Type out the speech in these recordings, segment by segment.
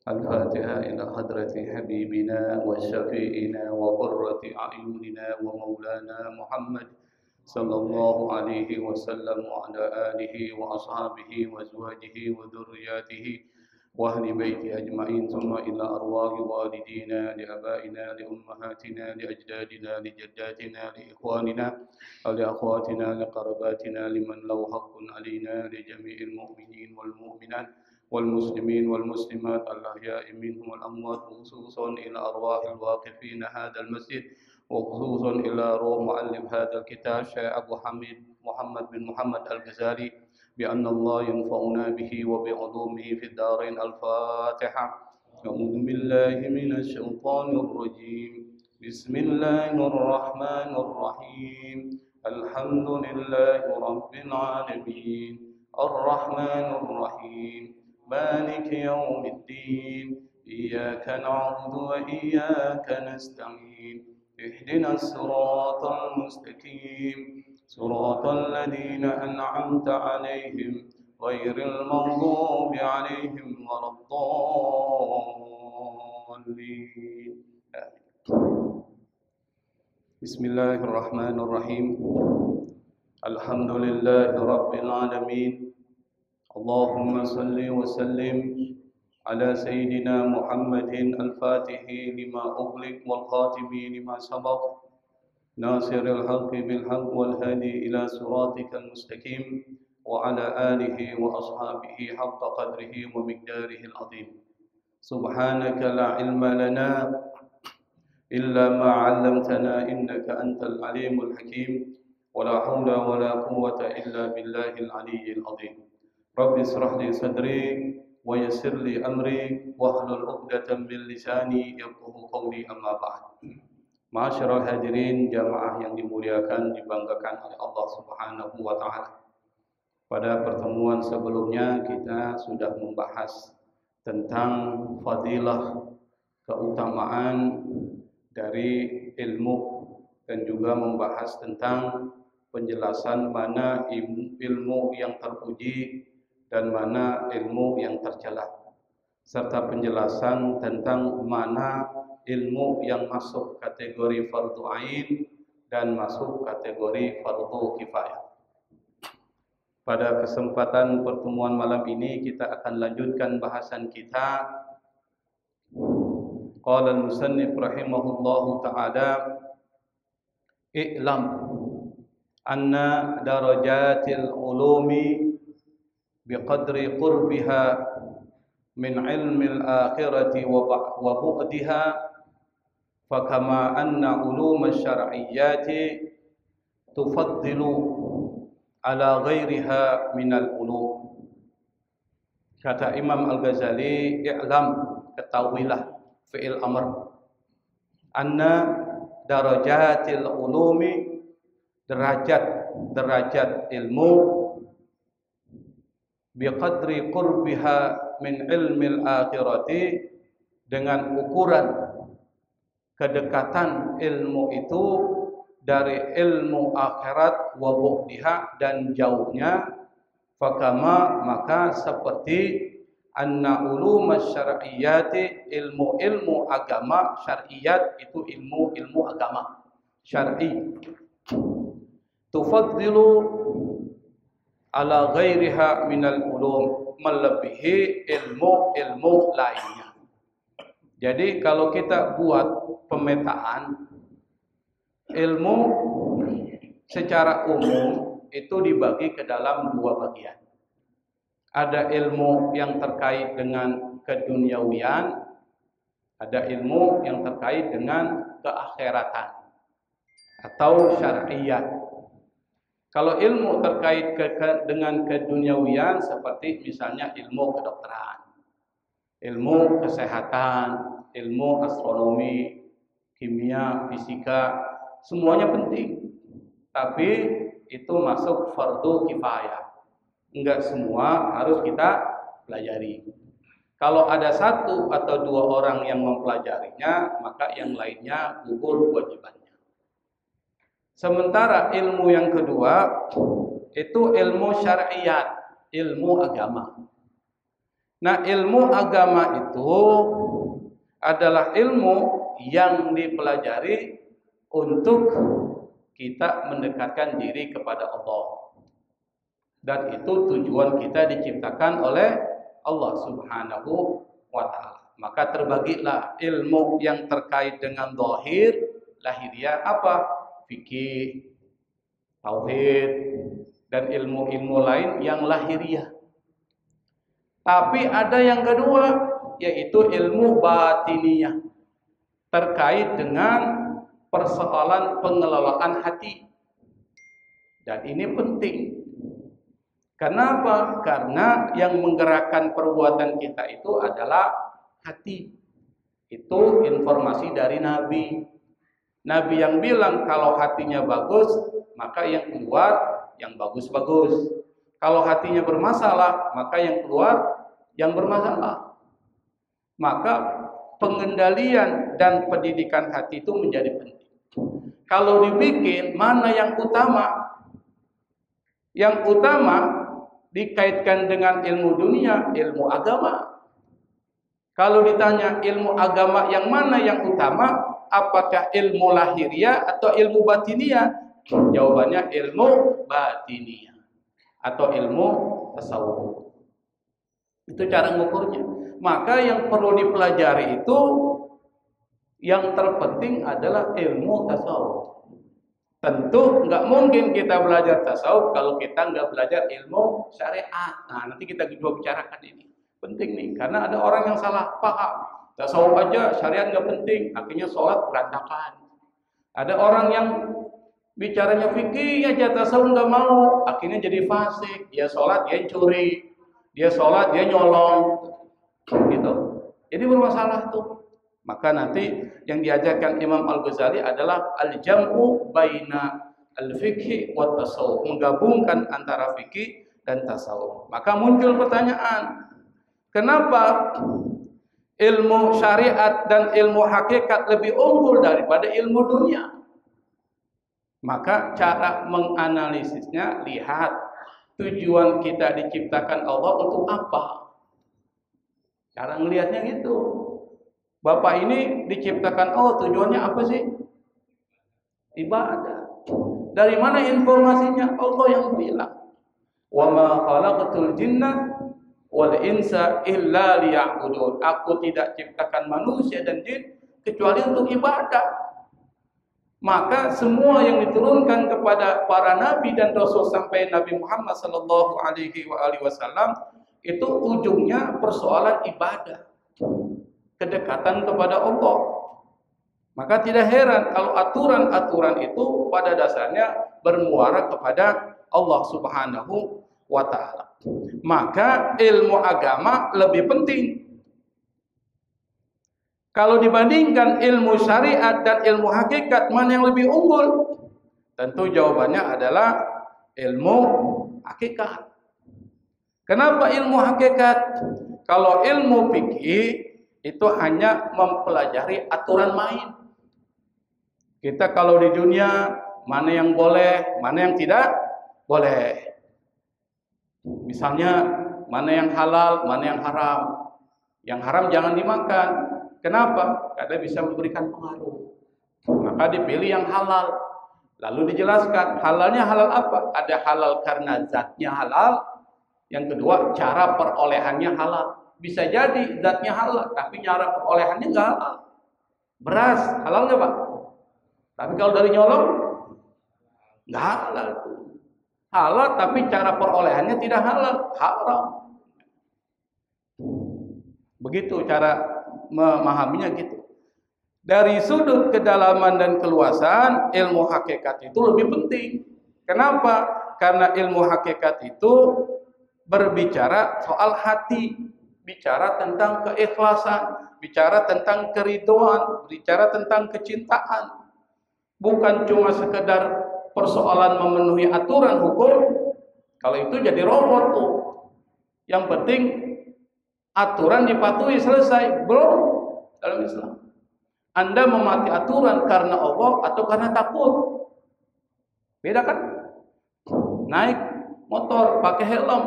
الفاتحة إلى حضرة حبيبنا وشفيئنا وقرة أعيننا ومولانا محمد صلى الله عليه وسلم وعلى آله وأصحابه وأزواجه وذرياته وأهل بيته أجمعين ثم إلى أرواح والدينا لآبائنا لأمهاتنا لأجدادنا لجداتنا لإخواننا ولأخواتنا لقرباتنا لمن له حق علينا لجميع المؤمنين والمؤمنات والمسلمين والمسلمات الأحياء منهم والأموات وخصوصا إلى أرواح الواقفين هذا المسجد وخصوصا إلى روح مؤلف هذا الكتاب شيخ أبو حميد محمد بن محمد الغزالي بأن الله ينفعنا به وبعلومه في الدارين. الفاتحة. أعوذ بالله من الشيطان الرجيم. بسم الله الرحمن الرحيم. الحمد لله رب العالمين الرحمن الرحيم مالك يوم الدين إياك نعبد وإياك نستعين اهدنا الصراط المستقيم صراط الذين أنعمت عليهم غير المغضوب عليهم ولا الضالين. بسم الله الرحمن الرحيم. الحمد لله رب العالمين. اللهم صل وسلم على سيدنا محمد الفاتح لما أغلق والخاتم لما سبق ناصر الحق بالحق والهادي إلى صراطك المستقيم وعلى آله وأصحابه حق قدره ومقداره العظيم. سبحانك لا علم لنا إلا ما علمتنا إنك أنت العليم الحكيم ولا حول ولا قوة إلا بالله العلي العظيم. رب اشرح لي صدري ويسر لي أمري واحلل عقدة من لساني يفقهوا قولي. أما بعد. Ma'asyiral hadirin jamaah yang dimuliakan dibanggakan oleh Allah Subhanahu wa taala. Pada pertemuan sebelumnya kita sudah membahas tentang fadilah keutamaan dari ilmu dan juga membahas tentang penjelasan mana ilmu yang terpuji dan mana ilmu yang tercela, serta penjelasan tentang mana ilmu yang masuk kategori fardu ain dan masuk kategori fardu kifayah. Pada kesempatan pertemuan malam ini kita akan lanjutkan bahasan kita. Qala al-musannif rahimahullahu ta'ala, i'lam anna darajatil ulumi biqadri qurbiha min ilmil akhirati wa bu'diha fakama anna ulum syar'iyyati tufaddilu ala ghairiha minal ulum. Kata Imam Al-Ghazali, i'lam, ketahuilah, fi'il amr, anna darajatil ulumi, derajat ilmu, biqadri qurbiha min ilmil akhirati, dengan ukuran kedekatan ilmu itu dari ilmu akhirat, wa bu'diha, dan jauhnya, fakama, maka seperti anna ulum syar'iyyati, ilmu agama, syar'iyat itu ilmu agama syar'i, tufaddilu ala ghairiha minal ulum, melebihi ilmu lainnya. Jadi kalau kita buat pemetaan ilmu secara umum itu dibagi ke dalam dua bagian. Ada ilmu yang terkait dengan keduniawian, ada ilmu yang terkait dengan keakhiratan atau syar'iyat. Kalau ilmu terkait dengan keduniawian seperti misalnya ilmu kedokteran, ilmu kesehatan, ilmu astronomi, kimia, fisika, semuanya penting. Tapi itu masuk fardu kifayah. Enggak semua harus kita pelajari. Kalau ada satu atau dua orang yang mempelajarinya, maka yang lainnya gugur kewajibannya. Sementara ilmu yang kedua itu ilmu syar'iyat, ilmu agama. Nah, ilmu agama itu adalah ilmu yang dipelajari untuk kita mendekatkan diri kepada Allah. Dan itu tujuan kita diciptakan oleh Allah Subhanahu wa ta'ala. Maka terbagilah ilmu yang terkait dengan zahir, lahiriah apa? Fikih, tauhid, dan ilmu-ilmu lain yang lahiriah. Tapi ada yang kedua, yaitu ilmu batiniyah, terkait dengan persoalan pengelolaan hati. Dan ini penting. Kenapa? Karena yang menggerakkan perbuatan kita itu adalah hati. Itu informasi dari Nabi. Nabi yang bilang kalau hatinya bagus, maka yang keluar yang bagus-bagus. Kalau hatinya bermasalah, maka yang keluar yang bermasalah. Maka pengendalian dan pendidikan hati itu menjadi penting. Kalau dibikin, mana yang utama? Yang utama dikaitkan dengan ilmu dunia, ilmu agama. Kalau ditanya ilmu agama yang mana yang utama, apakah ilmu lahiriah atau ilmu batiniyah? Jawabannya ilmu batiniyah atau ilmu tasawuf. Itu cara mengukurnya. Maka yang perlu dipelajari itu yang terpenting adalah ilmu tasawuf. Tentu nggak mungkin kita belajar tasawuf kalau kita nggak belajar ilmu syariat. Nah, nanti kita coba bicarakan ini. Penting nih, karena ada orang yang salah paham. Tasawuf aja syariat nggak penting, akhirnya sholat berantakan. Ada orang yang bicaranya fikih aja tasawuf nggak mau, akhirnya jadi fasik. Dia sholat dia curi, dia sholat dia nyolong, gitu. Jadi bermasalah tuh. Maka nanti yang diajarkan Imam Al-Ghazali adalah al-jam'u baina al-fiqhi wa tasawuf, menggabungkan antara fikih dan tasawuf. Maka muncul pertanyaan, kenapa ilmu syariat dan ilmu hakikat lebih unggul daripada ilmu dunia? Maka cara menganalisisnya, lihat tujuan kita diciptakan Allah untuk apa. Cara ngelihatnya gitu. Bapak ini diciptakan Allah, tujuannya apa sih? Ibadah. Dari mana informasinya? Allah yang bilang, "Wa ma khalaqatul jinna wal insa illa liya'budun." Aku tidak ciptakan manusia dan jin kecuali untuk ibadah. Maka semua yang diturunkan kepada para nabi dan rasul sampai Nabi Muhammad sallallahu alaihi wasallam itu ujungnya persoalan ibadah, kedekatan kepada Allah. Maka tidak heran kalau aturan-aturan itu pada dasarnya bermuara kepada Allah Subhanahu wa ta'ala. Maka ilmu agama lebih penting. Kalau dibandingkan ilmu syariat dan ilmu hakikat, mana yang lebih unggul? Tentu jawabannya adalah ilmu hakikat. Kenapa ilmu hakikat? Kalau ilmu fikih itu hanya mempelajari aturan main. Kita kalau di dunia, mana yang boleh, mana yang tidak boleh. Misalnya, mana yang halal, mana yang haram. Yang haram jangan dimakan. Kenapa? Karena bisa memberikan pengaruh. Maka dipilih yang halal. Lalu dijelaskan, halalnya halal apa? Ada halal karena zatnya halal. Yang kedua, cara perolehannya halal. Bisa jadi zatnya halal, tapi cara perolehannya nggak halal. Beras halal nggak Pak? Tapi kalau dari nyolong nggak halal tuh. Halal tapi cara perolehannya tidak halal, haram. Begitu cara memahaminya gitu. Dari sudut kedalaman dan keluasan, ilmu hakikat itu lebih penting. Kenapa? Karena ilmu hakikat itu berbicara soal hati, bicara tentang keikhlasan, bicara tentang keridhaan, bicara tentang kecintaan. Bukan cuma sekedar persoalan memenuhi aturan hukum. Kalau itu jadi robot tuh. Yang penting aturan dipatuhi, selesai. Belum dalam Islam. Anda mematuhi aturan karena Allah atau karena takut. Beda kan? Naik motor pakai helm.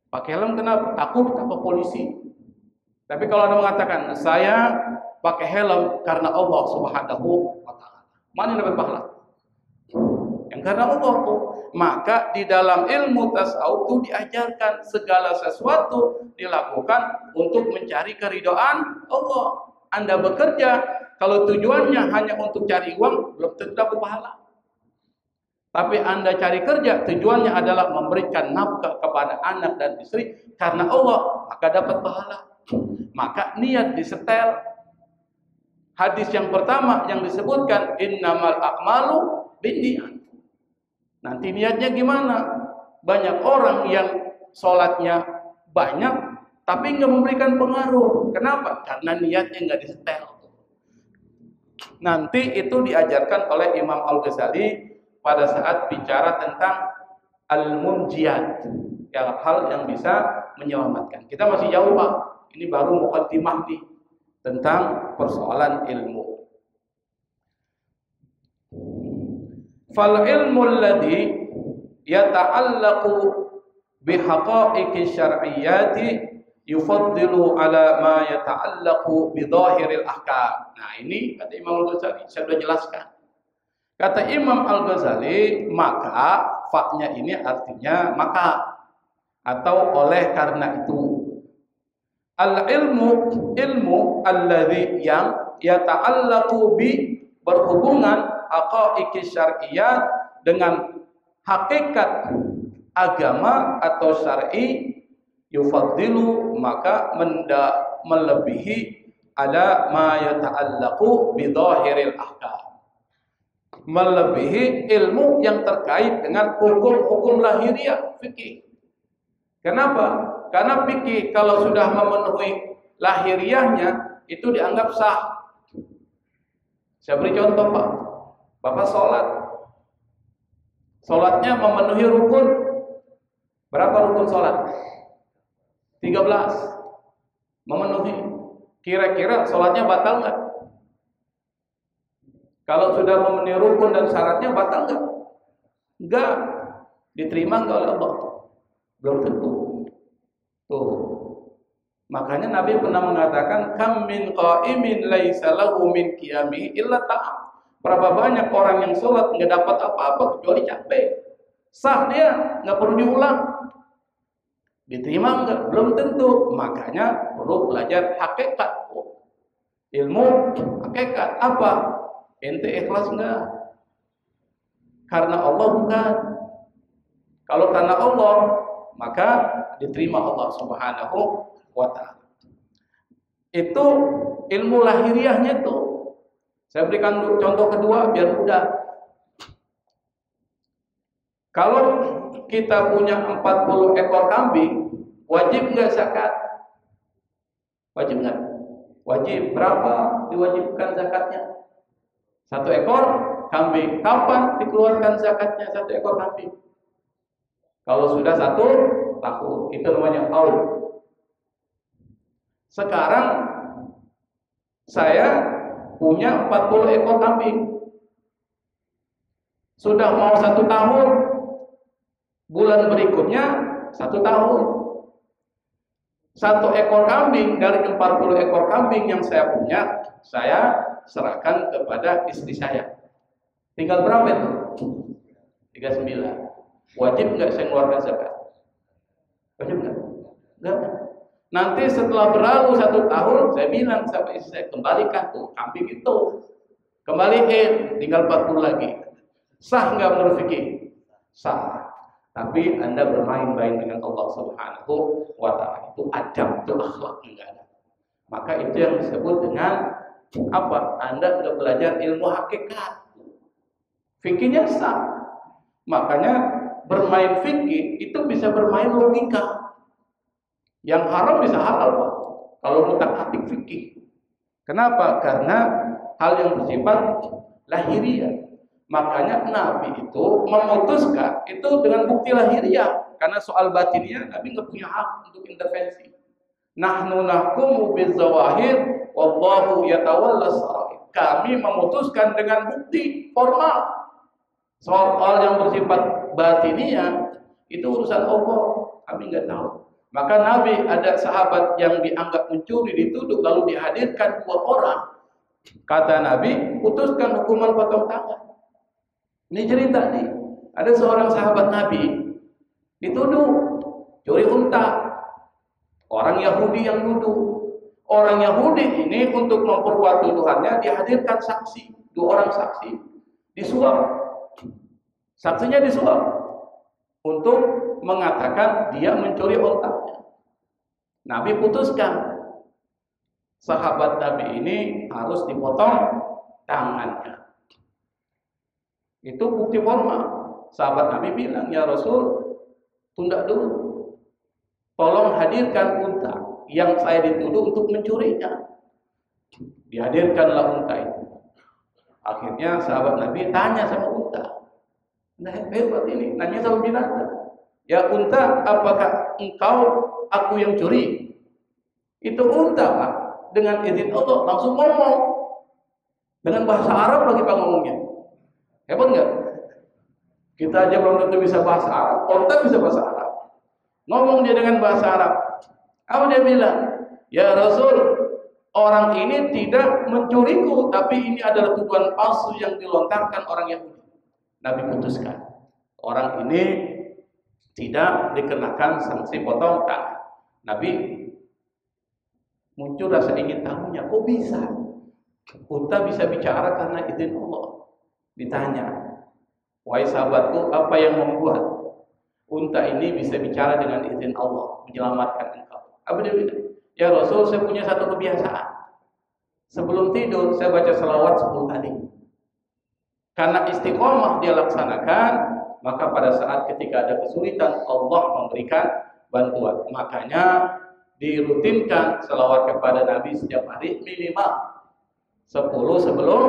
Pakai helm kenapa? Takut apa polisi. Tapi kalau Anda mengatakan, saya pakai helm karena Allah Subhanahu wa Ta'ala, mana yang dapat pahala? Yang karena Allah tuh. Maka di dalam ilmu tasawuf itu diajarkan segala sesuatu dilakukan untuk mencari keridhaan Allah. Anda bekerja, kalau tujuannya hanya untuk cari uang, belum tentu dapat pahala. Tapi Anda cari kerja, tujuannya adalah memberikan nafkah kepada anak dan istri karena Allah, maka dapat pahala. Maka niat disetel. Hadis yang pertama yang disebutkan, innamal a'malu binniyat. Nanti niatnya gimana? Banyak orang yang sholatnya banyak, tapi nggak memberikan pengaruh. Kenapa? Karena niatnya nggak disetel. Nanti itu diajarkan oleh Imam Al-Ghazali pada saat bicara tentang al-munjiyat, yang hal yang bisa menyelamatkan. Kita masih jauh, Pak. Ini baru muqaddimah nih tentang persoalan ilmu. Fal ilmu alladhi yata'allaqu bihaqa'iqi syar'iyyati yufaddilu ala ma yata'allaqu bidhahiril ahkam. Nah, ini kata Imam Al-Ghazali, saya sudah jelaskan. Kata Imam Al-Ghazali, maka fa-nya ini artinya maka atau oleh karena itu. Ilmu alladhi yang yata'allaqu bi berhubungan haqa'iqi syar'iyyat dengan hakikat agama atau syar'i, yufaddilu maka melebihi ala ma yata'allaqu bi dhahiril ahkam, melebihi ilmu yang terkait dengan hukum-hukum lahiriah fikih. Kenapa? Karena fikih kalau sudah memenuhi lahiriahnya itu dianggap sah. Saya beri contoh, Pak. Bapak sholat, sholatnya memenuhi rukun. Berapa rukun sholat? 13. Memenuhi. Kira-kira sholatnya batal nggak? Kalau sudah memenuhi rukun dan syaratnya batal nggak? Nggak. Diterima nggak oleh Allah? Belum tentu. Tuh. Makanya Nabi pernah mengatakan, kam min qa'imin laisa lahu min qiyamihi illa ta'am. Berapa banyak orang yang sholat nggak dapat apa-apa kecuali capek. Sah dia, nggak perlu diulang. Diterima nggak? Belum tentu. Makanya perlu belajar hakikat. Ilmu hakikat apa? Ente ikhlas nggak? Karena Allah bukan. Kalau karena Allah, maka diterima Allah Subhanahu wa Ta'ala. Itu ilmu lahiriahnya tuh. Saya berikan contoh kedua biar mudah. Kalau kita punya 40 ekor kambing, wajib nggak zakat? Wajib nggak? Wajib. Berapa diwajibkan zakatnya? 1 ekor kambing. Kapan dikeluarkan zakatnya 1 ekor kambing? Kalau sudah 1 tahun, itu namanya haul. Sekarang saya punya 40 ekor kambing. Sudah mau 1 tahun, bulan berikutnya 1 tahun. 1 ekor kambing dari 40 ekor kambing yang saya punya, saya serahkan kepada istri saya. Tinggal berapa itu? 39. Wajib nggak saya keluarkan zakat? Wajib nggak? Nggak. Nanti setelah berlalu 1 tahun, saya bilang sama istri saya, kembalikan tuh kambing itu, kembaliin, tinggal 40 lagi. Sah nggak menurut fikih? Sah. Tapi Anda bermain-main dengan Allah Subhanahu wa Ta'ala. Itu adab, itu akhlak enggak ada. Maka itu yang disebut dengan apa? Anda sudah belajar ilmu hakikat. Fikihnya sah. Makanya bermain fikih itu bisa bermain logika. Yang haram bisa halal, Pak. Kalau ngutak-atik fikih. Kenapa? Karena hal yang bersifat lahiriah. Makanya Nabi itu memutuskan itu dengan bukti lahiriah. Karena soal batinnya Nabi nggak punya hak untuk intervensi. Nahnu nahkumu bizawahir wallahu yatawallas sarair. Kami memutuskan dengan bukti formal. Soal yang bersifat batiniah itu urusan Allah. Kami nggak tahu. Maka Nabi ada sahabat yang dianggap mencuri dituduh lalu dihadirkan 2 orang. Kata Nabi, putuskan hukuman potong tangan. Ini cerita nih. Ada seorang sahabat Nabi dituduh curi unta. Orang Yahudi yang nuduh. Orang Yahudi ini untuk memperkuat tuduhannya dihadirkan saksi, 2 orang saksi, disuap. Saksinya disuap untuk mengatakan dia mencuri untanya. Nabi putuskan sahabat Nabi ini harus dipotong tangannya. Itu bukti formal. Sahabat Nabi bilang, ya Rasul, tunda dulu. Tolong hadirkan unta yang saya dituduh untuk mencurinya. Dihadirkanlah unta itu. Akhirnya sahabat Nabi tanya sama unta. Nah, hebat ini, nanya sama binatang. Ya unta, apakah engkau aku yang curi? Itu unta, Pak. Dengan izin Allah langsung ngomong. Dengan bahasa Arab lagi Pak ngomongnya. Hebat enggak? Kita aja belum tentu bisa bahasa Arab. Unta bisa bahasa Arab. Ngomong dia dengan bahasa Arab. Apa dia bilang? Ya Rasul, orang ini tidak mencuriku, tapi ini adalah tuduhan palsu yang dilontarkan orang Yahudi. Nabi putuskan, orang ini tidak dikenakan sanksi potong tangan. Nabi muncul rasa ingin tahunya, kok bisa? Unta bisa bicara karena izin Allah. Ditanya, wahai sahabatku, apa yang membuat unta ini bisa bicara dengan izin Allah, menyelamatkan engkau? Apa dia bilang? Ya Rasul, saya punya satu kebiasaan. Sebelum tidur, saya baca selawat 10 kali. Karena istiqomah dia laksanakan, maka pada saat ketika ada kesulitan, Allah memberikan bantuan. Makanya dirutinkan selawat kepada Nabi setiap hari minimal 10 sebelum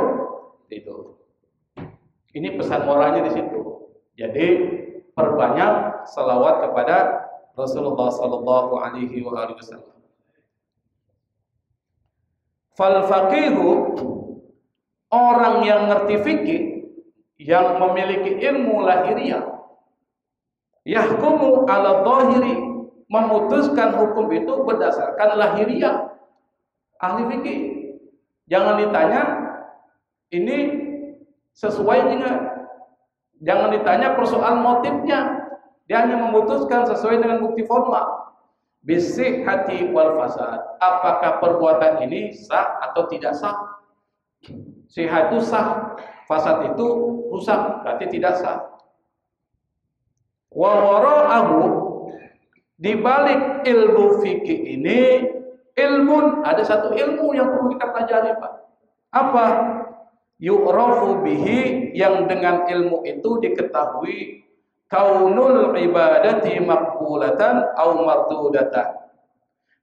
tidur. Ini pesan moralnya di situ. Jadi perbanyak selawat kepada Rasulullah sallallahu alaihi wasallam. Fal faqihu, orang yang ngerti fikih, yang memiliki ilmu lahiriah, yahkumu ala dhahiri, memutuskan hukum itu berdasarkan lahiriah. Ahli fikih jangan ditanya ini sesuai dengan, jangan ditanya persoalan motifnya, dia hanya memutuskan sesuai dengan bukti formal. Bisihhati wal fasad, apakah perbuatan ini sah atau tidak sah? Sihah itu sah, fasad itu rusak, berarti tidak sah. Wa wara'ahu, di balik ilmu fikih ini, ilmun, ada satu ilmu yang perlu kita pelajari, Pak. Apa? Yu'rafu bihi, yang dengan ilmu itu diketahui kaunul ibadati maqbulatan au mardudatan.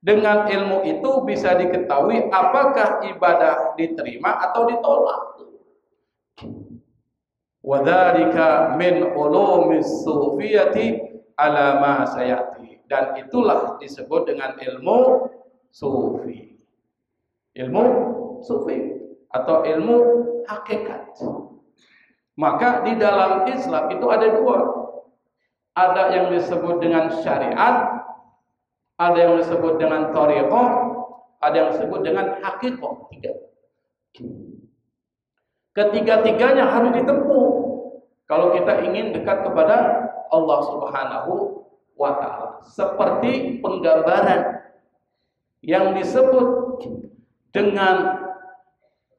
Dengan ilmu itu bisa diketahui apakah ibadah diterima atau ditolak. Wa dzalika min ulumis sufiyati ala ma sayati, dan itulah disebut dengan ilmu sufi. Ilmu sufi atau ilmu hakikat. Maka di dalam Islam itu ada 2. Ada yang disebut dengan syariat, ada yang disebut dengan thariqah, ada yang disebut dengan haqiqah. 3. Ketiga-tiganya harus ditempuh kalau kita ingin dekat kepada Allah Subhanahu wa ta'ala. Seperti penggambaran yang disebut dengan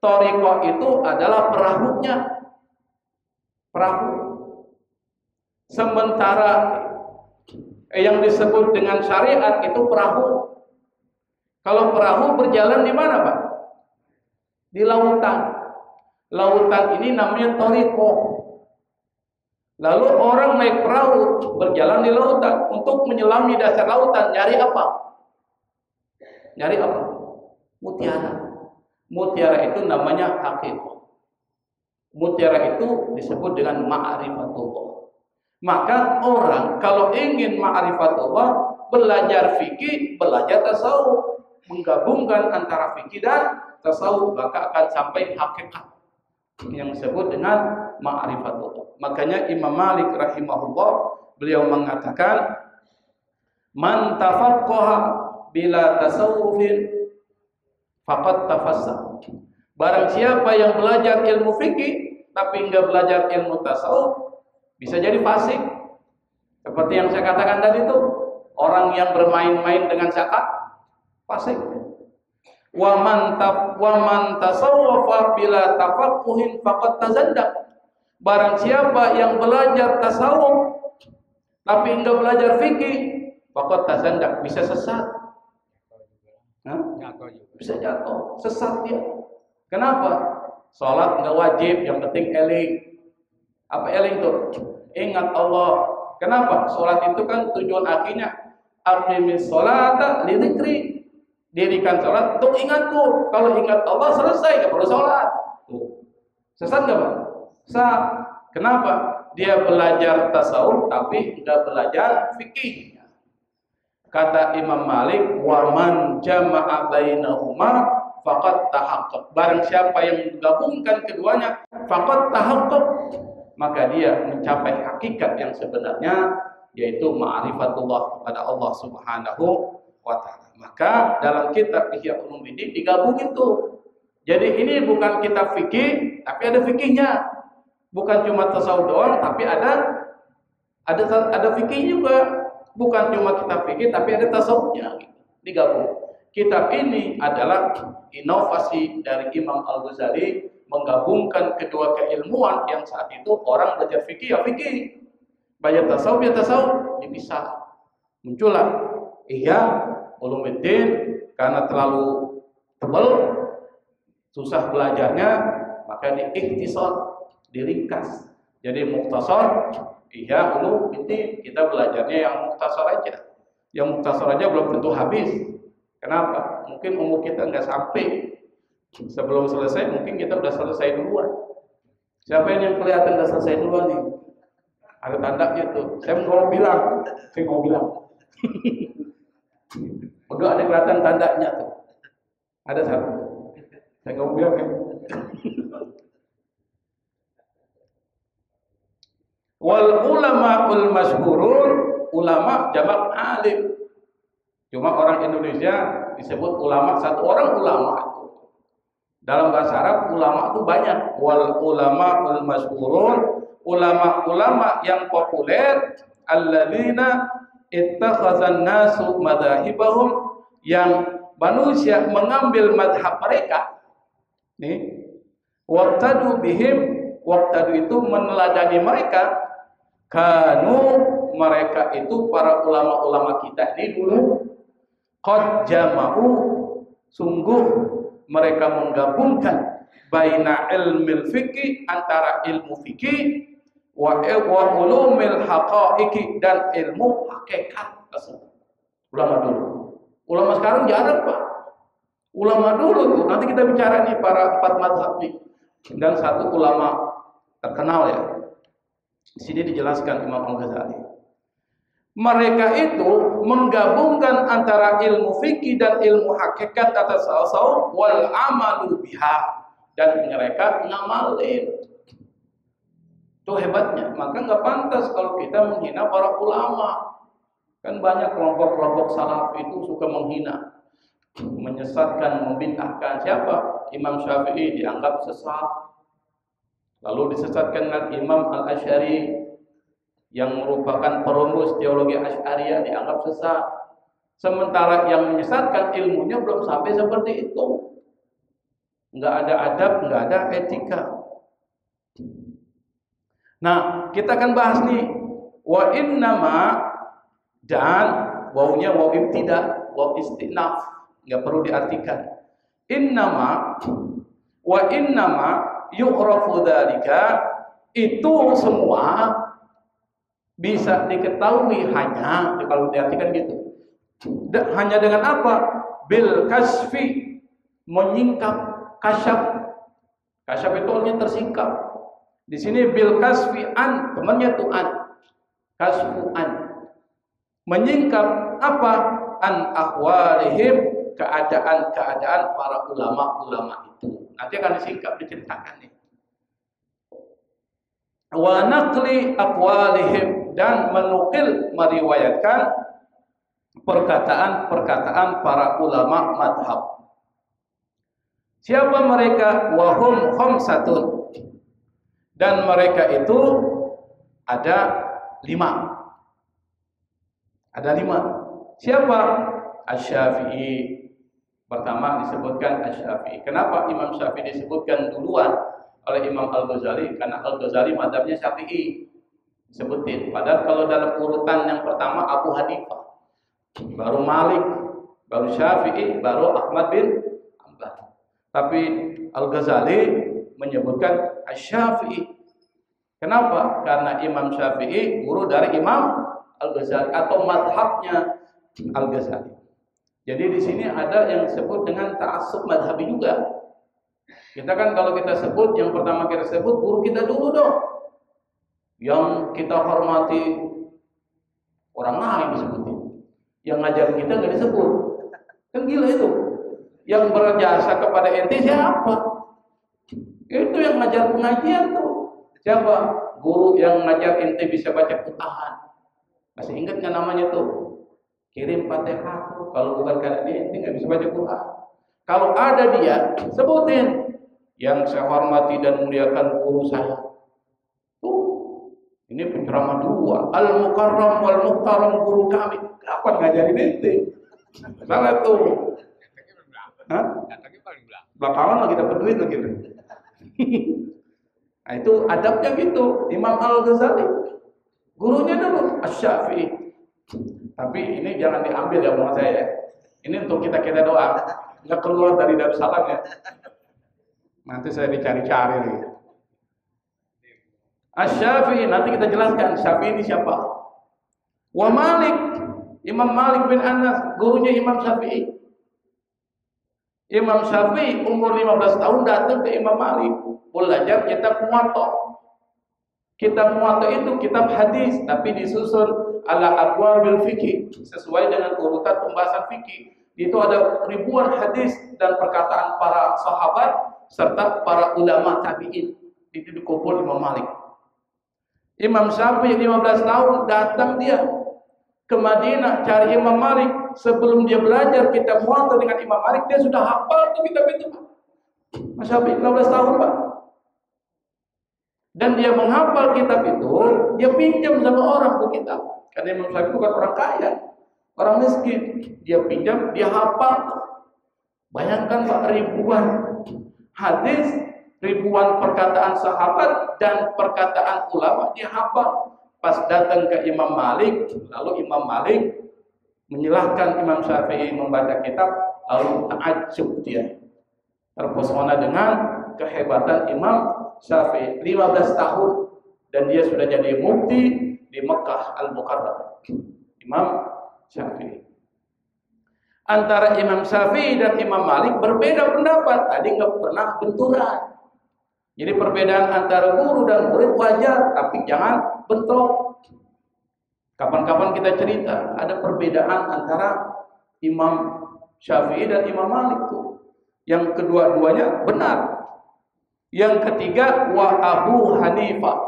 thariqah itu adalah perahunya, perahu. Sementara yang disebut dengan syariat itu perahu. Kalau perahu berjalan di mana, Pak? Di lautan. Lautan ini namanya thariqah. Lalu orang naik perahu berjalan di lautan untuk menyelami dasar lautan, nyari apa? Nyari apa? Mutiara. Mutiara itu namanya haqiqah. Mutiara itu disebut dengan ma'rifatullah. Maka orang kalau ingin ma'rifatullah, belajar fikih, belajar tasawuf, menggabungkan antara fikih dan tasawuf, maka akan sampai hakikat yang disebut dengan ma'rifatullah. Makanya Imam Malik rahimahullah, beliau mengatakan, Man tafaqqaha bila tasawufin faqad tafassah. Barang siapa yang belajar ilmu fikih tapi enggak belajar ilmu tasawuf, bisa jadi fasik. Seperti yang saya katakan tadi itu, orang yang bermain-main dengan zakat fasik. Wa man tasawwafa bila tafaqquhin faqad tazandaq. Barang siapa yang belajar tasawuf tapi enggak belajar fikih, faqad tazandaq, bisa sesat. Bisa jatuh, sesat dia. Kenapa? Salat enggak wajib, yang penting eling. Apa eling tuh? Ingat Allah. Kenapa? Salat itu kan tujuan akhirnya aqimis sholata li dzikri. Dirikan salat untuk ingatku. Kalau ingat Allah selesai, enggak perlu salat. Sesat enggak, Pak? Sesat. Kenapa? Dia belajar tasawuf tapi enggak belajar fikih. Kata Imam Malik, wa man jama'a bainahuma faqad tahaqqaq. Barang siapa yang menggabungkan keduanya, faqad tahaqqaq, maka dia mencapai hakikat yang sebenarnya, yaitu ma'rifatullah kepada Allah Subhanahu wa taala. Maka dalam kitab Ihya Ulumuddin digabungin tuh. Jadi ini bukan kitab fikih, tapi ada fikihnya. Bukan cuma tasawuf doang, tapi ada fikih juga. Bukan cuma kitab fikih, tapi ada tasawufnya. Digabung. Kitab ini adalah inovasi dari Imam Al-Ghazali, menggabungkan kedua keilmuan yang saat itu orang belajar fikih ya fikih, belajar tasawuf ya tasawuf, dipisah. Muncullah Ihya Ulumuddin karena terlalu tebal, susah belajarnya, maka diikhtisar, diringkas. Jadi mukhtasar Ihya Ulumuddin, kita belajarnya yang mukhtasar aja. Yang mukhtasar aja belum tentu habis. Kenapa? Mungkin umur kita nggak sampai. Sebelum selesai mungkin kita udah selesai duluan. Siapa yang kelihatan udah selesai duluan nih? Ada tandanya tuh. Saya mau bilang. Udah ada kelihatan tandanya tuh. Ada satu. Saya mau bilang ya. Wal ulama'ul masyhurun, ulama jamak alim. Cuma orang Indonesia disebut ulama, satu orang ulama. Dalam bahasa Arab ulama itu banyak. Wal ulama'ul masyhurun, ulama-ulama yang populer, alladzina ittakhazan nasu madzahibahum, yang manusia mengambil madhab mereka. Nih, waqtadu bihim, waqtadu itu meneladani mereka. Kanu, mereka itu para ulama-ulama kita ini dulu, qad jama'u, sungguh mereka menggabungkan baina ilmil fikih, antara ilmu fikih, wa ulumil haqaiqi, dan ilmu hakikat. Ulama dulu. Ulama sekarang jarang, Pak. Ulama dulu tuh, nanti kita bicara nih para 4 mazhab nih. Dan satu ulama terkenal ya. Di sini dijelaskan Imam Al-Ghazali. Mereka itu menggabungkan antara ilmu fikih dan ilmu hakikat atas tasawuf wal amalu biha, dan mereka ngamalin. Itu hebatnya. Maka nggak pantas kalau kita menghina para ulama. Kan banyak kelompok-kelompok salaf itu suka menghina, menyesatkan, membid'ahkan. Siapa? Imam Syafi'i dianggap sesat. Lalu disesatkan dengan Imam Al-Asy'ari yang merupakan perumus teologi Asy'ariyah, dianggap sesat. Sementara yang menyesatkan ilmunya belum sampai seperti itu. Enggak ada adab, enggak ada etika. Nah, kita akan bahas nih, wa innama, dan wawunya waw ibtida, waw istinaf, enggak perlu diartikan. Innama, wa innama yu'rafu dzalika, itu semua bisa diketahui hanya, kalau diartikan gitu, hanya dengan apa? Bil kasfi, menyingkap. Kasyaf, kasyaf itu artinya tersingkap. Di sini bil kasfi an, temannya tuh an, kasfu an, menyingkap apa? An ahwalihim, keadaan-keadaan para ulama-ulama itu. Nanti akan disingkap, diceritakan nih. Wa naqli aqwalihim, dan menukil, meriwayatkan perkataan-perkataan para ulama madhab. Siapa mereka? Wahum khamsatun. Dan mereka itu ada 5. Ada 5. Siapa? Asy-Syafi'i. Pertama disebutkan Asy-Syafi'i. Kenapa Imam Syafi'i disebutkan duluan oleh Imam Al-Ghazali? Karena Al-Ghazali mazhabnya Syafi'i. Disebutin. Padahal kalau dalam urutan yang pertama Abu Hanifah, baru Malik, baru Syafi'i, baru Ahmad bin Hanbal. Tapi Al-Ghazali menyebutkan Asy-Syafi'i. Kenapa? Karena Imam Syafi'i guru dari Imam Al-Ghazali atau madhabnya Al-Ghazali. Jadi di sini ada yang disebut dengan ta'assub madhabi juga. Kita kan kalau kita sebut, yang pertama kita sebut guru kita dulu dong. Yang kita hormati orang lain disebutin. Yang ngajar kita nggak disebut. Kan gila itu. Yang berjasa kepada ente siapa? Itu yang ngajar pengajian tuh. Siapa? Guru yang ngajar ente bisa baca Quran. Masih ingat nggak namanya tuh? Kirim Fatihah tuh. Kalau bukan karena dia ente nggak bisa baca Quran. Kalau ada dia, sebutin. Yang saya hormati dan muliakan guru saya. Tuh. Ini penceramah dua. Al-Mukarram wal Muhtaram guru kami. Kapan ngajarin ente? Salah tuh. Hah? Belakangan lagi dapat duit lagi. Nah itu adabnya gitu. Imam Al-Ghazali gurunya dulu Asy-Syafi'i. Tapi ini jangan diambil ya omongan saya. Ini untuk kita doang. Nggak keluar dari Darussalam ya. Nanti saya dicari-cari nih. Asy-Syafi'i nanti kita jelaskan Syafi'i ini siapa. Wa Malik, Imam Malik bin Anas gurunya Imam Syafi'i. Imam Syafi'i umur 15 tahun datang ke Imam Malik belajar kitab Muwatta. Kitab Muwatta itu kitab hadis tapi disusun ala abwabil fikih sesuai dengan urutan pembahasan fikih. Itu ada ribuan hadis dan perkataan para sahabat serta para ulama tabi'in. Itu dikumpul Imam Malik. Imam Syafi'i 15 tahun datang dia ke Madinah cari Imam Malik. Sebelum dia belajar kitab Muwatta dengan Imam Malik, dia sudah hafal tuh kitab itu, Pak. Mas Syafi'i 15 tahun, Pak. Dan dia menghafal kitab itu, dia pinjam sama orang tuh kitab. Karena Imam Syafi'i bukan orang kaya, orang miskin. Dia pinjam, dia hafal. Bayangkan Pak, ribuan hadis, ribuan perkataan sahabat dan perkataan ulama dia hafal. Pas datang ke Imam Malik, lalu Imam Malik menyilahkan Imam Syafi'i membaca kitab, lalu ta'ajjub dia. Terpesona dengan kehebatan Imam Syafi'i. 15 tahun dan dia sudah jadi mufti di Mekah Al-Mukarram. Imam Syafi'i. Antara Imam Syafi'i dan Imam Malik berbeda pendapat. Tadi nggak pernah benturan. Jadi perbedaan antara guru dan murid wajar, tapi jangan bentrok. Kapan-kapan kita cerita ada perbedaan antara Imam Syafi'i dan Imam Malik tuh. Yang kedua-duanya benar. Yang ketiga wa Abu Hanifah.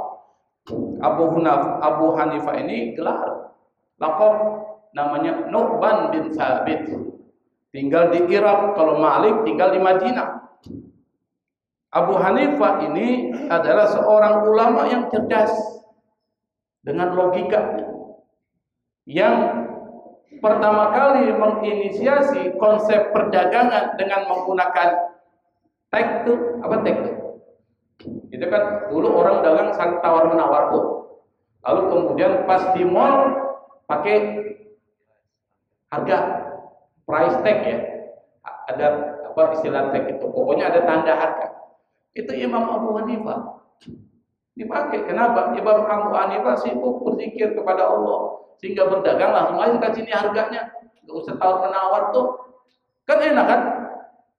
Abu Hanifah ini gelar laqab namanya Nu'man bin Thabit. Tinggal di Irak, kalau Malik tinggal di Madinah. Abu Hanifah ini adalah seorang ulama yang cerdas dengan logikanya. Yang pertama kali menginisiasi konsep perdagangan dengan menggunakan teks itu apa teks itu? Itu kan dulu orang dagang saling tawar menawar tuh. Lalu kemudian pas di mall pakai harga price tag ya. Ada apa istilah tag itu? Pokoknya ada tanda harga. Itu Imam Abu Hanifah dipakai. Kenapa? Imam Abu Hanifah sibuk berzikir kepada Allah sehingga berdagang langsung aja kasih ini harganya, nggak usah tawar menawar tuh, kan enak kan?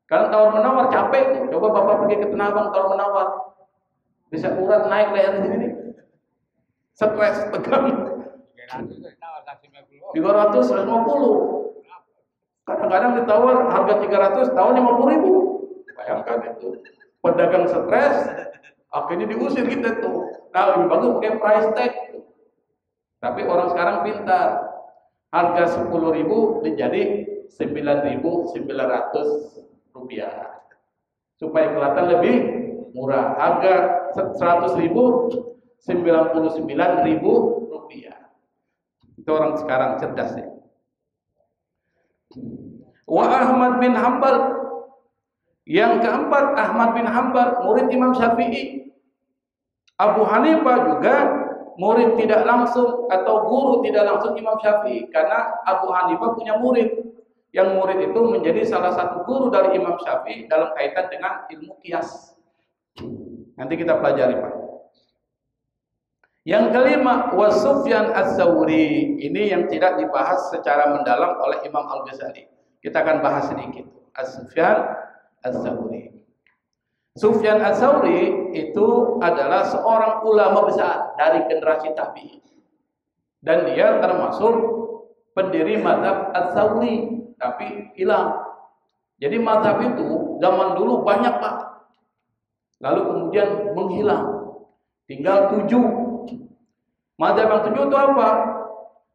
Kalau tawar menawar capek tuh. Coba bapak pergi ke Tanah Abang tawar menawar, bisa urat naik leher di sini nih, stres tegang. 300, 150. Kadang-kadang ditawar harga 300, tahun 50.000. Bayangkan itu. Pedagang stres, akhirnya diusir kita tuh. Nah lebih bagus pakai price tag. Tapi orang sekarang pintar. Harga 10.000 menjadi 9.900 rupiah. Supaya kelihatan lebih murah. Harga 100.000 99.000 rupiah. Itu orang sekarang cerdas ya. Wa Ahmad bin Hanbal. Yang keempat, Ahmad bin Hanbal, murid Imam Syafi'i. Abu Hanifah juga murid tidak langsung atau guru tidak langsung Imam Syafi'i, karena Abu Hanifah punya murid. Yang murid itu menjadi salah satu guru dari Imam Syafi'i dalam kaitan dengan ilmu qiyas. Nanti kita pelajari, Pak. Yang kelima, wa Sufyan Ats-Tsauri. Ini yang tidak dibahas secara mendalam oleh Imam Al-Ghazali. Kita akan bahas sedikit. Sufyan Ats-Tsauri. Sufyan Ats-Tsauri itu adalah seorang ulama besar dari generasi tabi'in. Dan dia termasuk pendiri mazhab Ats-Tsauri, tapi hilang. Jadi mazhab itu zaman dulu banyak, Pak. Lalu kemudian menghilang. Tinggal 7. Mazhab yang 7 itu apa?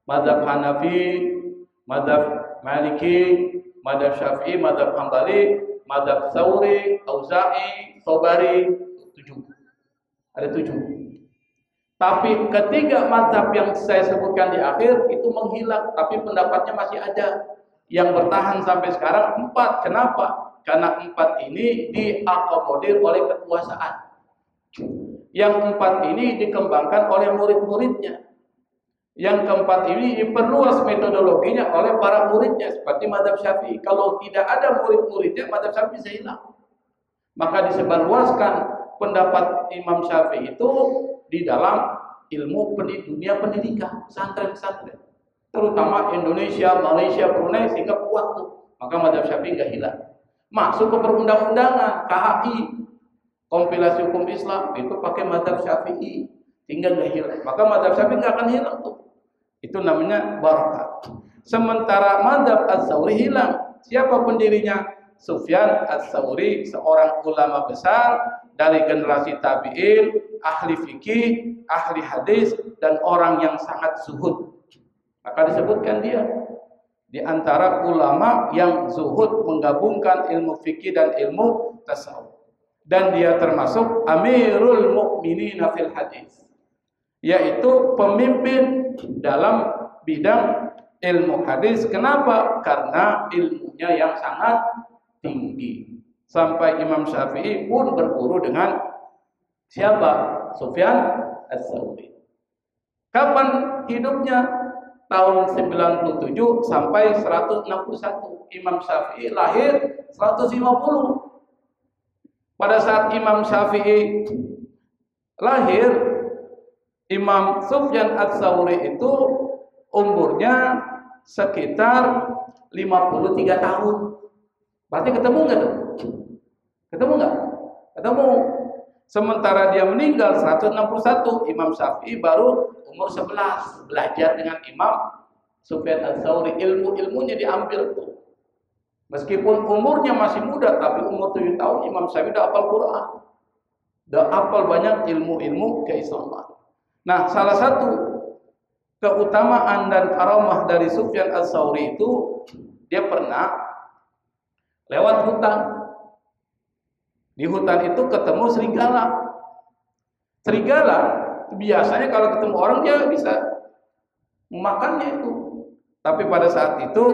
Mazhab Hanafi, mazhab Maliki, mazhab Syafi'i, mazhab Hambali, mazhab Tsauri, Auza'i, Tobari. 7. Ada 7. Tapi ketiga mazhab yang saya sebutkan di akhir itu menghilang, tapi pendapatnya masih ada. Yang bertahan sampai sekarang 4. Kenapa? Karena 4 ini diakomodir oleh kekuasaan. Yang 4 ini dikembangkan oleh murid-muridnya. Yang keempat ini diperluas metodologinya oleh para muridnya, seperti mazhab Syafi'i. Kalau tidak ada murid-muridnya, mazhab Syafi'i bisa hilang. Maka disebarluaskan pendapat Imam Syafi'i itu di dalam ilmu dunia pendidikan, pesantren-pesantren, terutama Indonesia, Malaysia, Brunei, sehingga kuat tuh. Maka mazhab Syafi'i nggak hilang. Masuk ke perundang-undangan, KHI, kompilasi hukum Islam, itu pakai mazhab Syafi'i, sehingga nggak hilang. Maka mazhab Syafi'i nggak akan hilang tuh. Itu namanya barakat. Sementara mazhab Ats-Tsauri hilang. Siapa pendirinya? Sufyan Ats-Tsauri, seorang ulama besar dari generasi tabi'in, ahli fikih, ahli hadis, dan orang yang sangat zuhud. Maka disebutkan dia di antara ulama yang zuhud, menggabungkan ilmu fikih dan ilmu tasawuf. Dan dia termasuk Amirul Mukminin fil hadis, yaitu pemimpin dalam bidang ilmu hadis. Kenapa? Karena ilmunya yang sangat tinggi. Sampai Imam Syafi'i pun berguru dengan siapa? Sufyan Ats-Tsauri. Kapan hidupnya? Tahun 97 sampai 161. Imam Syafi'i lahir 150. Pada saat Imam Syafi'i lahir, Imam Sufyan Ats-Tsauri itu umurnya sekitar 53 tahun. Berarti ketemu nggak tuh? Ketemu nggak? Ketemu. Sementara dia meninggal 161, Imam Syafi'i baru umur 11, belajar dengan Imam Sufyan Ats-Tsauri. Ilmu-ilmunya diambil tuh. Meskipun umurnya masih muda, tapi umur 7 tahun Imam Syafi'i udah hafal Quran. Udah hafal banyak ilmu-ilmu keislaman. Nah, salah satu keutamaan dan karamah dari Sufyan Ats-Tsauri itu, dia pernah lewat hutan. Di hutan itu ketemu serigala. Serigala biasanya kalau ketemu orang dia bisa memakannya itu. Tapi pada saat itu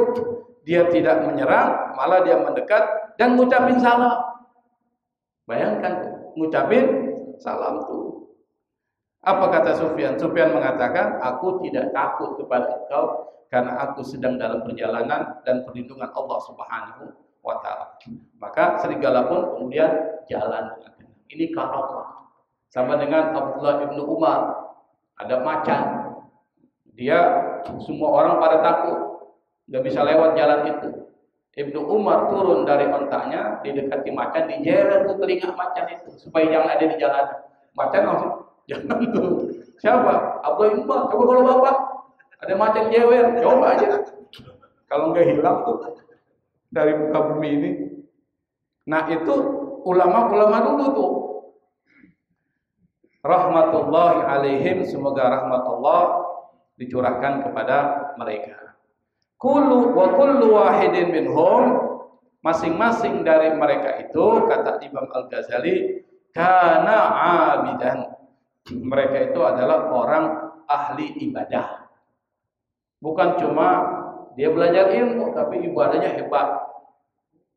dia tidak menyerang, malah dia mendekat dan ngucapin salam. Bayangkan, ngucapin salam tuh. Apa kata Sufyan? Sufyan mengatakan, aku tidak takut kepada engkau karena aku sedang dalam perjalanan dan perlindungan Allah Subhanahu wa ta'ala. Maka serigala pun kemudian jalan. Ini karamah. Sama dengan Abdullah ibnu Umar, ada macan. Dia semua orang pada takut, nggak bisa lewat jalan itu. Ibnu Umar turun dari ontanya, didekati macan, dijewer tuh telinga macan itu supaya jangan ada di jalan. Macan langsung jangan tuh. Siapa? Abdullah ibnu Umar. Coba kalau bapak ada macan jewer, coba aja. Kalau nggak hilang tuh dari muka bumi ini. Nah, itu ulama-ulama dulu tuh, rahmatullahi alaihim, semoga rahmat Allah dicurahkan kepada mereka. kullu wahidin minhum, masing-masing dari mereka itu, kata Imam Al-Ghazali, kana abidan. Mereka itu adalah orang ahli ibadah. Bukan cuma dia belajar ilmu, tapi ibadahnya hebat.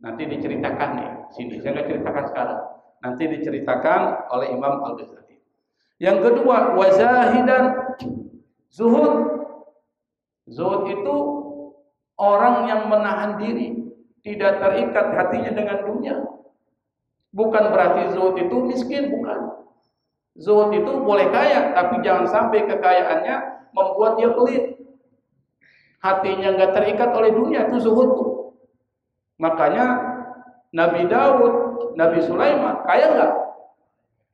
Nanti diceritakan nih, sini saya nggak ceritakan sekarang. Nanti diceritakan oleh Imam Al-Ghazali. Yang kedua, wazahidan, zuhud. Zuhud itu orang yang menahan diri, tidak terikat hatinya dengan dunia. Bukan berarti zuhud itu miskin, bukan. Zuhud itu boleh kaya, tapi jangan sampai kekayaannya membuat dia pelit. Hatinya nggak terikat oleh dunia, itu zuhud tuh. Makanya Nabi Daud, Nabi Sulaiman kaya nggak?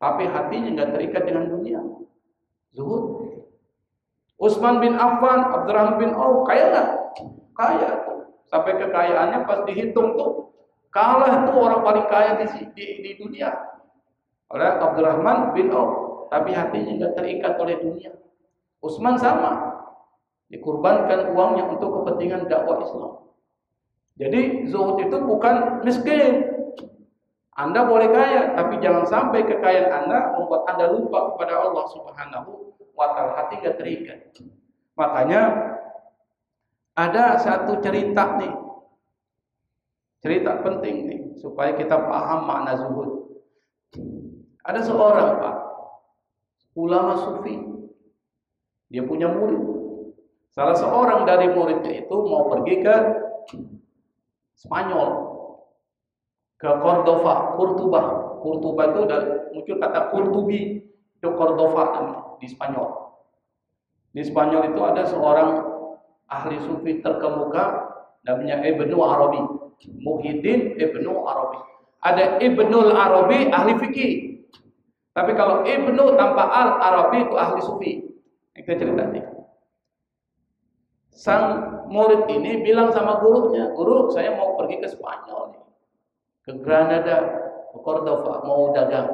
Tapi hatinya nggak terikat dengan dunia. Zuhud. Utsman bin Affan, Abdurrahman bin Auf kaya nggak? Kaya tuh. Sampai kekayaannya pas dihitung tuh kalah tuh orang paling kaya di dunia oleh Abdurrahman bin Auf. Tapi hatinya nggak terikat oleh dunia. Utsman sama, dikurbankan uangnya untuk kepentingan dakwah Islam. Jadi zuhud itu bukan miskin. Anda boleh kaya, tapi jangan sampai kekayaan Anda membuat Anda lupa kepada Allah Subhanahu wa Ta'ala, hati nggak terikat. Makanya ada satu cerita nih, cerita penting nih, supaya kita paham makna zuhud. Ada seorang Pak, ulama sufi, dia punya murid. Salah seorang dari muridnya itu mau pergi ke Spanyol, ke Cordoba. Cordoba itu muncul kata Kurtubi, itu Cordoba di Spanyol. Di Spanyol itu ada seorang ahli sufi terkemuka namanya Ibnu Arabi, Muhyiddin Ibnu Arabi. Ada Ibnul Arabi ahli fikih. Tapi kalau Ibnu tanpa Al-Arabi itu ahli sufi. Kita cerita nih. Sang murid ini bilang sama gurunya, "Guru, saya mau pergi ke Spanyol nih. Ke Granada, ke Cordoba, mau dagang."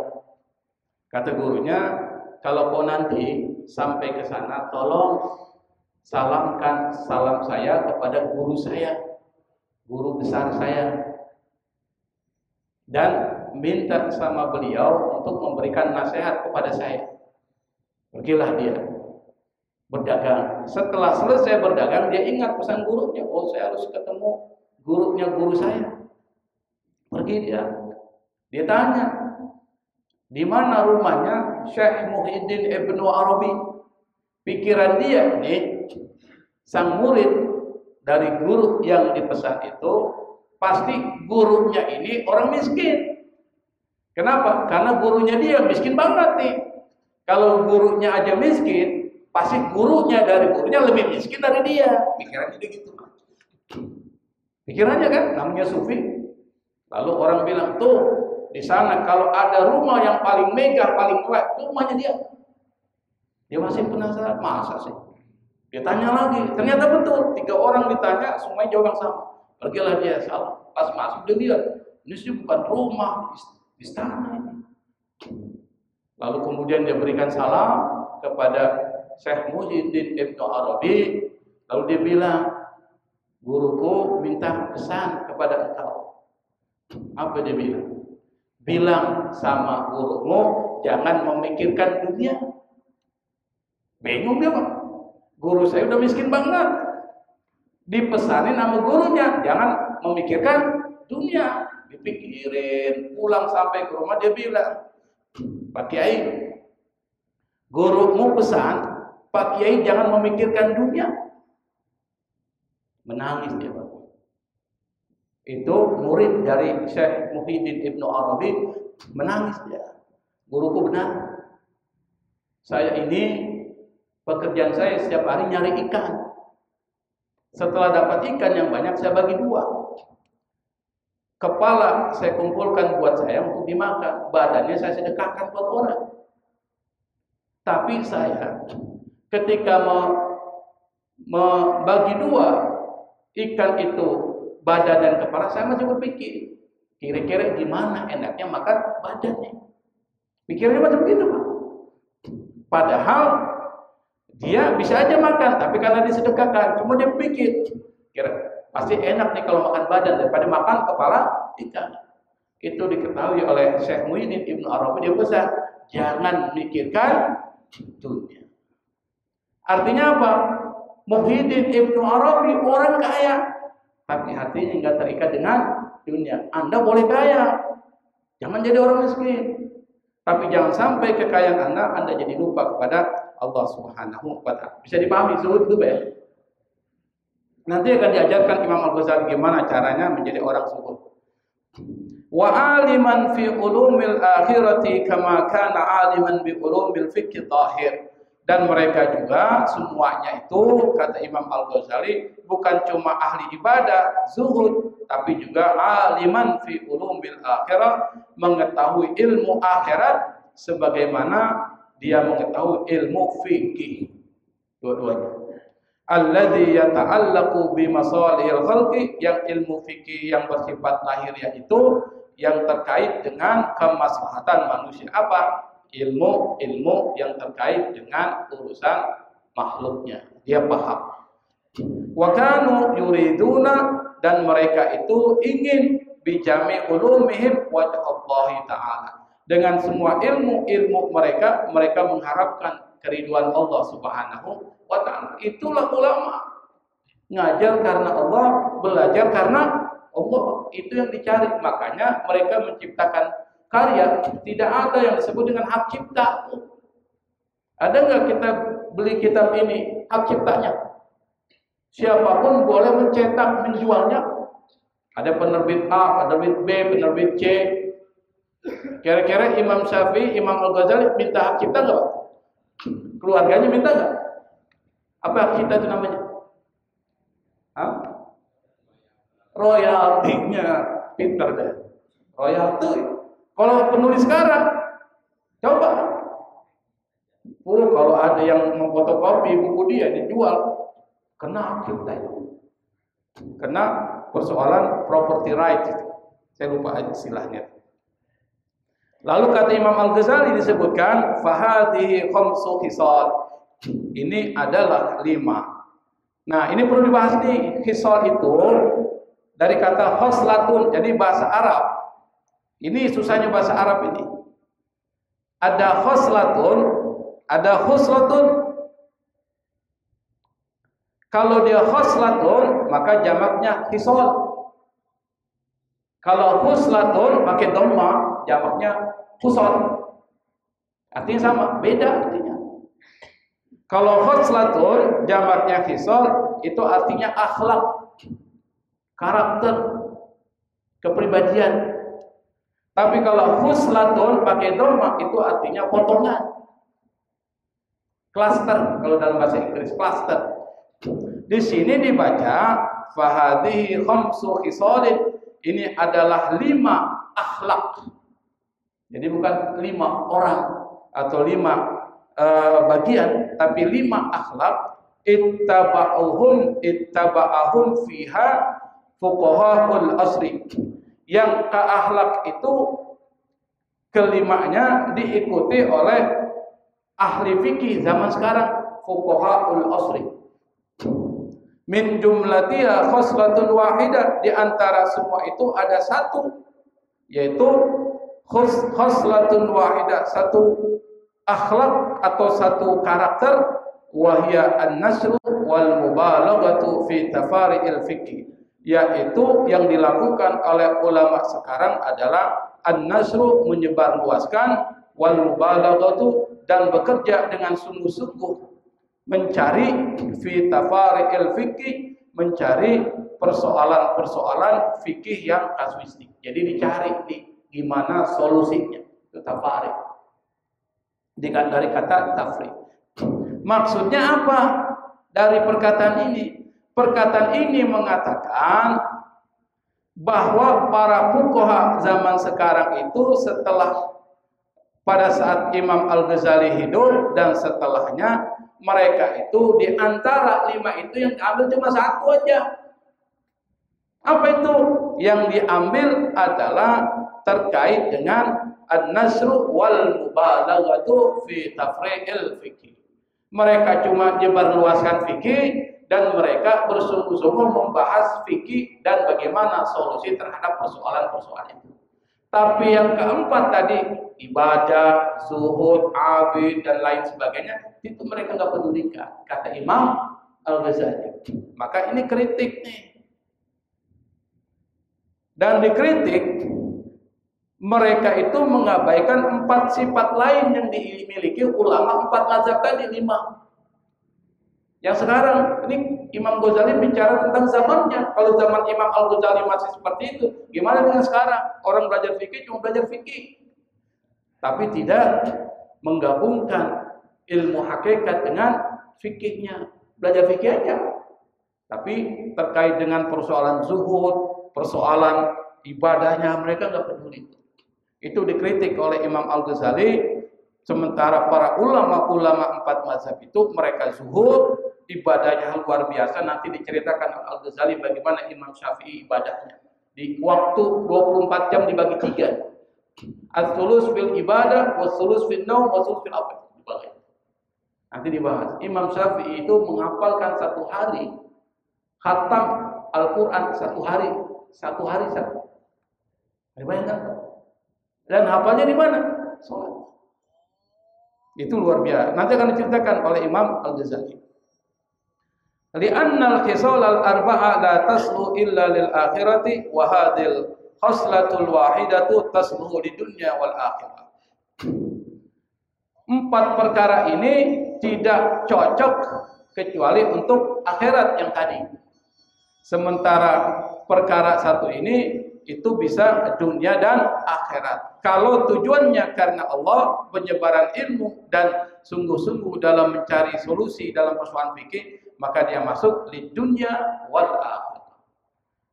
Kata gurunya, "Kalau kau nanti sampai ke sana, tolong salamkan salam saya kepada guru saya, guru besar saya. Dan minta sama beliau untuk memberikan nasihat kepada saya." Pergilah dia berdagang. Setelah selesai berdagang, dia ingat pesan gurunya. Oh, saya harus ketemu gurunya guru saya. Pergi dia. Dia tanya, di mana rumahnya Syekh Muhyiddin Ibnu Arabi? Pikiran dia nih, sang murid dari guru yang dipesan itu, pasti gurunya ini orang miskin. Kenapa? Karena gurunya dia miskin banget nih. Kalau gurunya aja miskin, pasti gurunya dari gurunya lebih miskin dari dia. Pikirannya dia gitu. Pikirannya kan, namanya sufi. Lalu orang bilang, tuh di sana kalau ada rumah yang paling megah, paling kuat, itu rumahnya dia. Dia masih penasaran, masa sih? Dia tanya lagi, ternyata betul. 3 orang ditanya, semuanya jawab yang sama. Pergilah dia salah. Pas masuk dia lihat, ini sih bukan rumah, istana ini. Lalu kemudian dia berikan salam kepada Syekh Muhyiddin Ibnu Arabi. Lalu dia bilang, guruku minta pesan kepada engkau. Apa dia bilang? Bilang sama gurumu, jangan memikirkan dunia. Bingung dia Pak. Guru saya udah miskin banget. Dipesanin sama gurunya, jangan memikirkan dunia. Dipikirin, pulang sampai ke rumah dia bilang, Pak Kiai, gurumu pesan, Pak Kiai jangan memikirkan dunia. Menangis dia Pak. Itu murid dari Syekh Muhyiddin Ibnu Arabi, menangis dia. Guruku benar. Saya ini, pekerjaan saya setiap hari nyari ikan. Setelah dapat ikan yang banyak, saya bagi 2. Kepala saya kumpulkan buat saya untuk dimakan, badannya saya sedekahkan buat orang. Tapi saya ketika membagi 2 ikan itu, badan dan kepala, saya masih berpikir, kira-kira gimana enaknya makan badannya. Pikirannya macam begitu Pak. Padahal dia bisa aja makan, tapi karena disedekahkan, cuma dia pikir, Kira pasti enak nih kalau makan badan daripada makan kepala ikan. Itu diketahui oleh Syekh Muhyiddin Ibnu Arabi, dia pesan, jangan mikirkan dunia. Artinya apa? Muhyiddin Ibnu Arabi orang kaya, tapi hatinya nggak terikat dengan dunia. Anda boleh kaya, jangan jadi orang miskin. Tapi jangan sampai kekayaan Anda jadi lupa kepada Allah Subhanahu wa Ta'ala. Bisa dipahami zuhud itu ya? Nanti akan diajarkan Imam Al-Ghazali gimana caranya menjadi orang zuhud. Wa aliman fi ulumil akhirati kama kana aliman bi ulumil fiqh zahir. Dan mereka juga semuanya itu, kata Imam Al-Ghazali, bukan cuma ahli ibadah, zuhud, tapi juga aliman fi ulumil akhirah, mengetahui ilmu akhirat sebagaimana dia mengetahui ilmu fikih. Dua-duanya. Alladzi yata'allaqu bi masalihil khalqi, yang ilmu fikih yang bersifat lahiriah itu yang terkait dengan kemaslahatan manusia. Apa? Ilmu yang terkait dengan urusan makhluknya. Dia paham. Wa kanu yuriduna, dan mereka itu ingin bijami ulumihim wajh Allah Ta'ala. Dengan semua ilmu mereka mengharapkan keriduan Allah Subhanahu wa Ta'ala. Itulah ulama. Ngajar karena Allah, belajar karena Allah. Itu yang dicari. Makanya mereka menciptakan karya. Tidak ada yang disebut dengan hak cipta. Ada nggak kita beli kitab ini hak ciptanya? Siapapun boleh mencetak, menjualnya. Ada penerbit A, penerbit B, penerbit C. Kira-kira Imam Syafi'i, Imam Al-Ghazali minta hak cipta nggak? Keluarganya minta nggak? Apa hak cipta itu namanya? Hah? Royaltinya. Pinter deh. Royalti. Kalau penulis sekarang, coba. Kalau ada yang memfotokopi buku dia dijual, kena hak cipta itu. Kena persoalan property right itu. Saya lupa istilahnya. Lalu kata Imam Al-Ghazali disebutkan fahadhihi khamsu khisal. Ini adalah 5. Nah, ini perlu dibahas nih. Khisal itu dari kata khoslatun, jadi bahasa Arab. Ini susahnya bahasa Arab ini. Ada khoslatun, ada khuslatun. Kalau dia khoslatun, maka jamaknya khisal. Kalau khuslatun pakai dhamma, jamaknya khusal. Artinya sama, beda artinya. Kalau khuslatun jamaknya khisal, itu artinya akhlak, karakter, kepribadian. Tapi kalau khuslatun pakai dhamma, itu artinya potongan, cluster. Kalau dalam bahasa Inggris cluster. Di sini dibaca fahadhihi khamsu khisalin. Ini adalah 5 akhlak. Jadi bukan 5 orang atau 5 bagian, tapi 5 akhlak. Ittaba'ahum fiha fuqaha'ul asri. Yang ke akhlak itu kelimanya diikuti oleh ahli fikih zaman sekarang, fuqaha'ul asri. Min jumlatiha khoslatun wahidah, di antara semua itu ada satu, yaitu khoslatun wahidah, satu akhlak atau satu karakter, wahya an-nasru wal mubalaghatu fi tafari'il fiqh, yaitu yang dilakukan oleh ulama sekarang adalah an-nasru, menyebarluaskan, wal mubalaghatu, dan bekerja dengan sungguh-sungguh mencari fi tafari'il fikih, mencari persoalan-persoalan fikih yang kasuistik. Jadi dicari gimana solusinya. Itu tafari'. Dari kata tafri'. Maksudnya apa dari perkataan ini? Perkataan ini mengatakan bahwa para fuqaha zaman sekarang itu setelah pada saat Imam Al-Ghazali hidup dan setelahnya, mereka itu di antara 5 itu yang diambil cuma 1 aja. Apa itu? Yang diambil adalah terkait dengan an-nasru wal mubalaghatu fi tafri'il fikih. Mereka cuma nyebarluaskan fikih dan mereka bersungguh-sungguh membahas fikih dan bagaimana solusi terhadap persoalan-persoalan itu. Tapi yang keempat tadi, ibadah, zuhud, abid, dan lain sebagainya, itu mereka nggak pedulikan, kata Imam Al-Ghazali. Maka ini kritik nih. Dan dikritik, mereka itu mengabaikan 4 sifat lain yang dimiliki ulama 4 mazhab tadi, 5. Yang sekarang ini Imam Ghazali bicara tentang zamannya. Kalau zaman Imam Al-Ghazali masih seperti itu, gimana dengan sekarang? Orang belajar fikih cuma belajar fikih, tapi tidak menggabungkan ilmu hakikat dengan fikihnya. Belajar fikih aja, tapi terkait dengan persoalan zuhud, persoalan ibadahnya mereka nggak peduli. Itu dikritik oleh Imam Al-Ghazali. Sementara para ulama-ulama 4 mazhab itu mereka zuhud, ibadahnya luar biasa. Nanti diceritakan oleh Al-Ghazali bagaimana Imam Syafi'i ibadahnya. Di waktu 24 jam dibagi 3. As-sulus fil ibadah, was-sulus fil naum, was-sulus fil apa? Nanti dibahas. Imam Syafi'i itu menghafalkan 1 hari khatam Al-Quran 1 hari. 1 hari 1. Bayangkan. Dan hafalnya di mana? Sholat. Itu luar biasa. Nanti akan diceritakan oleh Imam Al-Ghazali. Li'annal khisal al-arba'a la taslu illa lil akhirati wa hadil khaslatul wahidatu taslu di dunya wal akhirah. 4 perkara ini tidak cocok kecuali untuk akhirat yang tadi. Sementara perkara 1 ini itu bisa dunia dan akhirat. Kalau tujuannya karena Allah, penyebaran ilmu dan sungguh-sungguh dalam mencari solusi dalam persoalan fikih, maka dia masuk di dunia wal akhirah.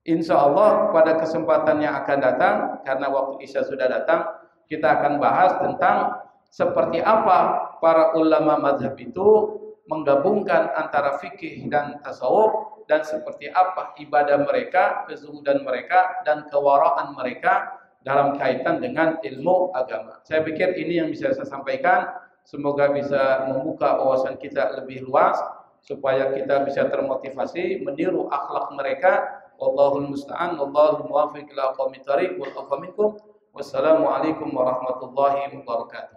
Insya Allah pada kesempatan yang akan datang, karena waktu Isya sudah datang, kita akan bahas tentang seperti apa para ulama mazhab itu menggabungkan antara fikih dan tasawuf, dan seperti apa ibadah mereka, kezuhudan mereka, dan kewaraan mereka dalam kaitan dengan ilmu agama. Saya pikir ini yang bisa saya sampaikan. Semoga bisa membuka wawasan kita lebih luas, supaya kita bisa termotivasi meniru akhlak mereka. Wallahul musta'an, wallahul muwaffiq ila aqwamit thariq, wal afu minkum. Wassalamualaikum warahmatullahi wabarakatuh.